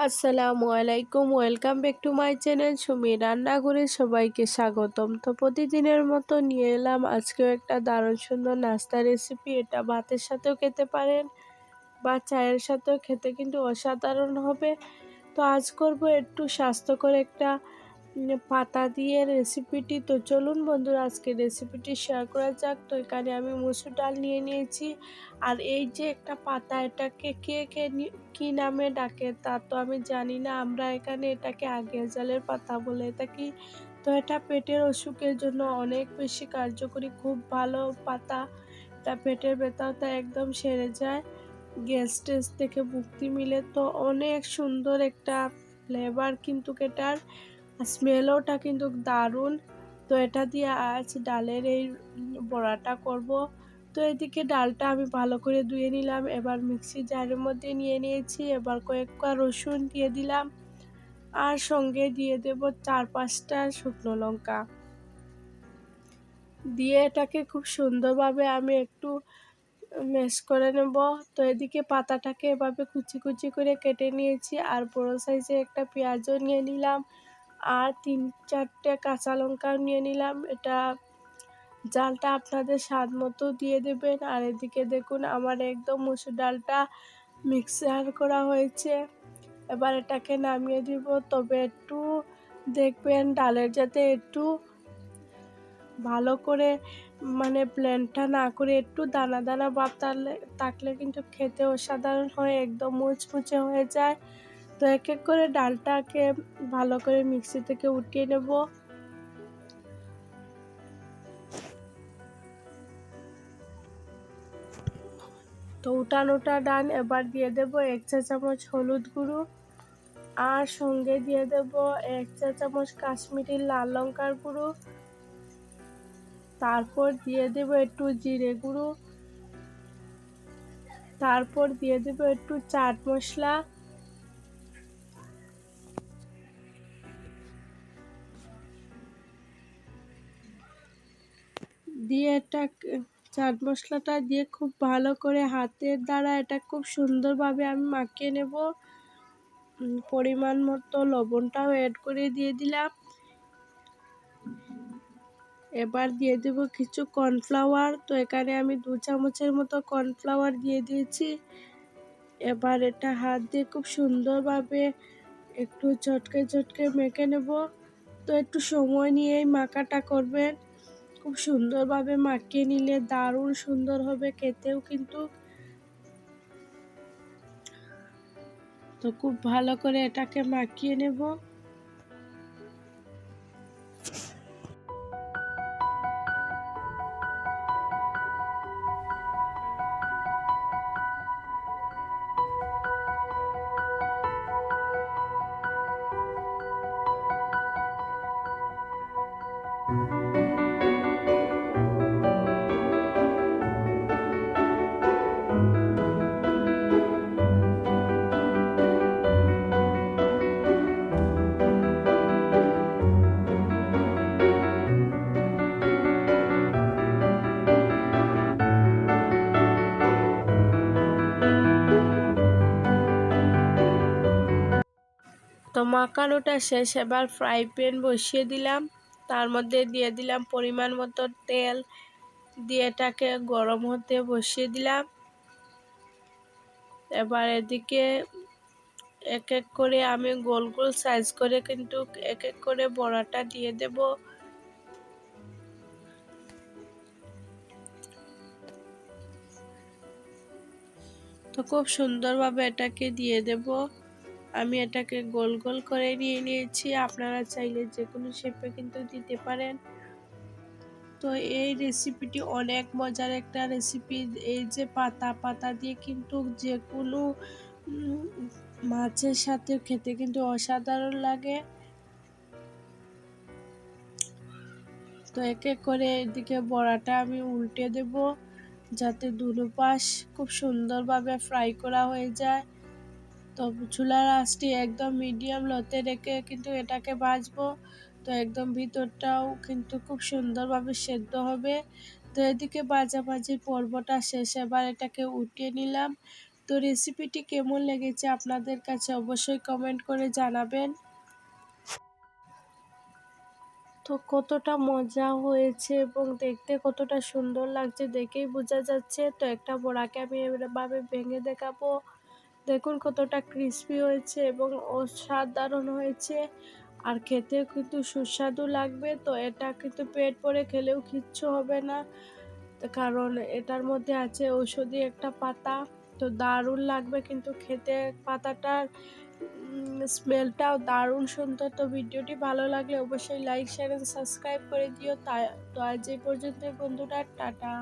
আসসালামু আলাইকুম, welcome back to my channel Sumi রান্নাঘরে সবাইকে স্বাগতম। তো প্রতিদিনের মতো নিয়ে এলাম আজকেও একটা দারুণ সুন্দর নাস্তা রেসিপি। এটা ভাতের সাথেও খেতে পারেন বা চায়ের সাথেও খেতে কিন্তু অসাধারণ হবে। তো আজ করব একটু স্বাস্থ্যকর একটা পাতা দিয়ে রেসিপিটি। তো চলুন বন্ধুরা আজকে রেসিপিটি শেয়ার করা যাক। তো এখানে আমি মসুর ডাল নিয়ে নিয়েছি। আর এই যে একটা পাতা, এটাকে কে কে কি নামে ডাকে তা তো আমি জানি না। আমরা এখানে এটাকে আগের জালের পাতা বলে থাকি। তো এটা পেটের অসুখের জন্য অনেক বেশি কার্যকরী, খুব ভালো পাতা। এটা পেটের ব্যথাটা একদম সেরে যায়, গ্যাস টেস থেকে মুক্তি মিলে। তো অনেক সুন্দর একটা ফ্লেভার কিন্তু এটার, স্মেলওটা কিন্তু দারুণ। তো এটা দিয়ে আজ ডালের এই বড়াটা করব। তো এদিকে ডালটা আমি ভালো করে ধুয়ে নিলাম, এবার মিক্সি জারের মধ্যে নিয়ে নিয়েছি। এবার কয়েকটা রসুন দিয়ে দিলাম, আর সঙ্গে দিয়ে দেব 4-5টা শুকনো লঙ্কা দিয়ে এটাকে খুব সুন্দরভাবে আমি একটু ম্যাশ করে নেব। তো এদিকে পাতাটাকে এভাবে কুচি কুচি করে কেটে নিয়েছি, আর বড় সাইজের একটা পেঁয়াজও নিয়ে নিলাম, আর 3-4টে কাঁচা লঙ্কাও নিয়ে নিলাম। এটা জালটা আপনাদের স্বাদ মতো দিয়ে দেবেন। আর এদিকে দেখুন আমার একদম মসুর ডালটা মিক্সার করা হয়েছে। এবার এটাকে নামিয়ে দিব। তবে একটু দেখবেন ডালের যাতে একটু ভালো করে ব্লেন্ডটা না করে একটু দানা দানা ভাব থাকলে কিন্তু খেতে অসাধারণ হয়, একদম মুচমুচে হয়ে যায়। তো এক এক করে ডালটাকে ভালো করে মিক্সি থেকে উঠিয়ে নেব। তো উঠানোটা ডান। এবার দিয়ে দেব 1 চা চামচ হলুদ গুঁড়ো, আর সঙ্গে দিয়ে দেব 1 চা চামচ কাশ্মীরি লাল লঙ্কার গুঁড়ো। তারপর দিয়ে দেব একটু জিরে গুঁড়ো, তারপর দিয়ে দেব একটু চাট মশলা, দিয়ে এটা চাট মশলাটা দিয়ে খুব ভালো করে হাতের দ্বারা এটা খুব সুন্দরভাবে আমি মাখিয়ে নেব। পরিমাণ মতো লবণটাও অ্যাড করে দিয়ে দিলাম। এবার দিয়ে দেব কিছু কর্নফ্লাওয়ার। তো এখানে আমি 2 চামচের মতো কর্নফ্লাওয়ার দিয়ে দিয়েছি। এবার এটা হাত দিয়ে খুব সুন্দরভাবে একটু চটকে চটকে মেখে নেব। তো একটু সময় নিয়েই মাখাটা করবেন, খুব সুন্দরভাবে মাখিয়ে নিলে দারুণ সুন্দর হবে খেতেও কিন্তু। তো খুব ভালো করে এটাকে মাখিয়ে নেব। তো মাখানোটা শেষ। এবার ফ্রাই প্যান বসিয়ে দিলাম, তার মধ্যে দিয়ে দিলাম পরিমাণ মতো তেল, দিয়ে এটাকে গরম হতে বসিয়ে দিলাম। এবার এদিকে এক এক করে আমি গোল গোল সাইজ করে কিন্তু এক এক করে বড়াটা দিয়ে দেব। তো খুব সুন্দরভাবে এটাকে দিয়ে দেব। আমি এটাকে গোল গোল করে নিয়ে নিয়েছি, আপনারা চাইলে যে কোনো শেপে কিন্তু দিতে পারেন। তো এই রেসিপিটি অনেক মজার একটা রেসিপি। এই যে পাতা দিয়ে কিন্তু যে কোনো মাছের সাথে খেতে কিন্তু অসাধারণ লাগে। তো এক এক করে এদিকে বড়াটা আমি উল্টে দেব, যাতে দুনো পাশ খুব সুন্দরভাবে ফ্রাই করা হয়ে যায়। তো চুলার আঁচটি একদম মিডিয়াম লোতে রেখে কিন্তু এটাকে ভাজবো। তো একদম ভিতরটাও কিন্তু খুব সুন্দরভাবে সেদ্ধ হবে। তো এদিকে ভাজাভাজির পর্বটা শেষ, এবার এটাকে উঠিয়ে নিলাম। তো রেসিপিটি কেমন লেগেছে আপনাদের কাছে অবশ্যই কমেন্ট করে জানাবেন। তো কতটা মজা হয়েছে এবং দেখতে কতটা সুন্দর লাগছে দেখেই বোঝা যাচ্ছে। তো একটা বড়াকে আমি এভাবে ভেঙে দেখাবো। দেখুন কতটা ক্রিস্পি হয়েছে এবং অসাধারণ হয়েছে, আর খেতেও কিন্তু সুস্বাদু লাগবে। তো এটা কিন্তু পেট ভরে খেলেও কিচ্ছু হবে না, তো কারণ এটার মধ্যে আছে ঔষধি একটা পাতা। তো দারুণ লাগবে কিন্তু খেতে, পাতাটার স্মেলটাও দারুণ সুন্দর। তো ভিডিওটি ভালো লাগলে অবশ্যই লাইক শেয়ার এন্ড সাবস্ক্রাইব করে দিও। তো আজ এই পর্যন্তই বন্ধুরা, টাটা।